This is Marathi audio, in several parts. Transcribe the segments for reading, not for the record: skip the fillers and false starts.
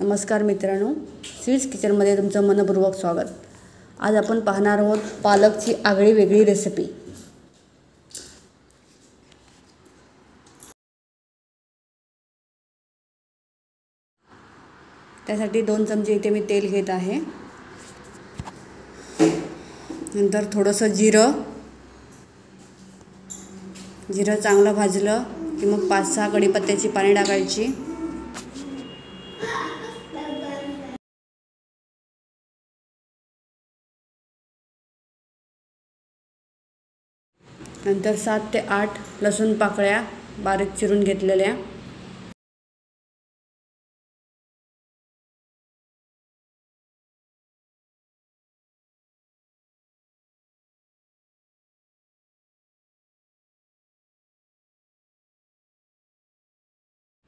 नमस्कार मित्रांनो, स्वीट्स किचनमध्ये तुमचं मनपूर्वक स्वागत। आज आपण पाहणार आहोत पालकची आगळी वेगळी रेसिपी। त्यासाठी 2 चमचे इथे मी तेल घेत आहे। नंतर थोडंसं जिरं चांगलं भाजलं की मग 5-6 कढीपत्त्याची पाने टाकायची। नंतर 7 ते 8 लसूण पाकळ्या बारीक चिरून घेतलेल्या।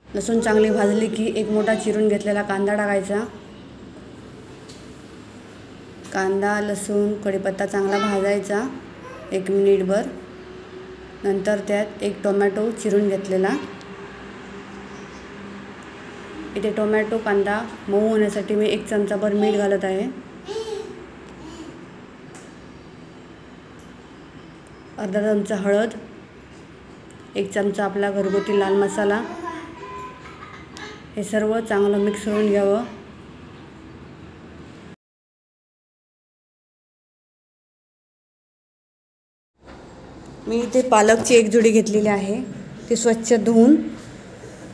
लसूण चांगली भाजली की एक मोठा चिरून घेतलेला कांदा टाकायचा। कांदा, लसूण, कढीपत्ता चांगला भाजायचा 1 मिनिटभर। नंतर त्यात एक टोमॅटो चिरून घेतलेला। इथे टोमॅटो कांदा मऊ होण्यासाठी मी 1 चमचाभर मीठ घालत आहे। अर्धा चमचा हळद, 1 चमचा आपला घरगुती लाल मसाला। हे सर्व चांगलं मिक्स करून घ्यावं। मी इथे पालकची एक जुडी घेतलेली आहे, ती स्वच्छ धुवून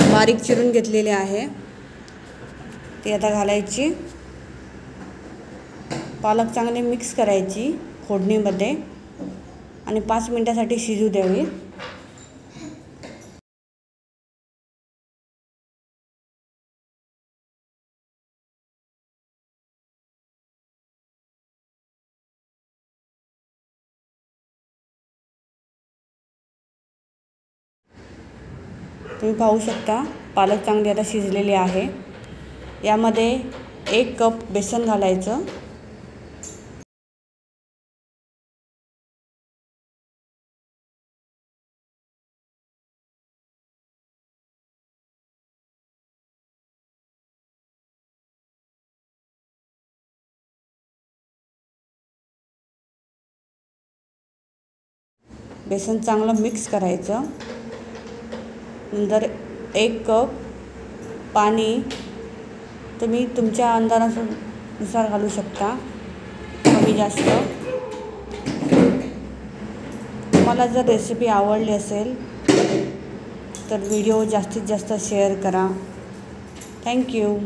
बारीक चिरून घेतलेली आहे। ती आता घालायची। पालक चांगली मिक्स करायची फोडणीमध्ये आणि 5 मिनिटांसाठी शिजू द्यावी। तुम्ही पाहू शकता पालक चांगली आता शिजलेली आहे। यामध्ये 1 कप बेसन घालायचं। बेसन चांगलं मिक्स करायचं। नंतर 1 कप पाणी तुम्ही तुमच्या अंदाजानुसार घालू शकता, कमी जास्त। तुम्हाला जर रेसिपी आवडली असेल तर व्हिडिओ जास्तीत जास्त शेअर करा। थँक्यू।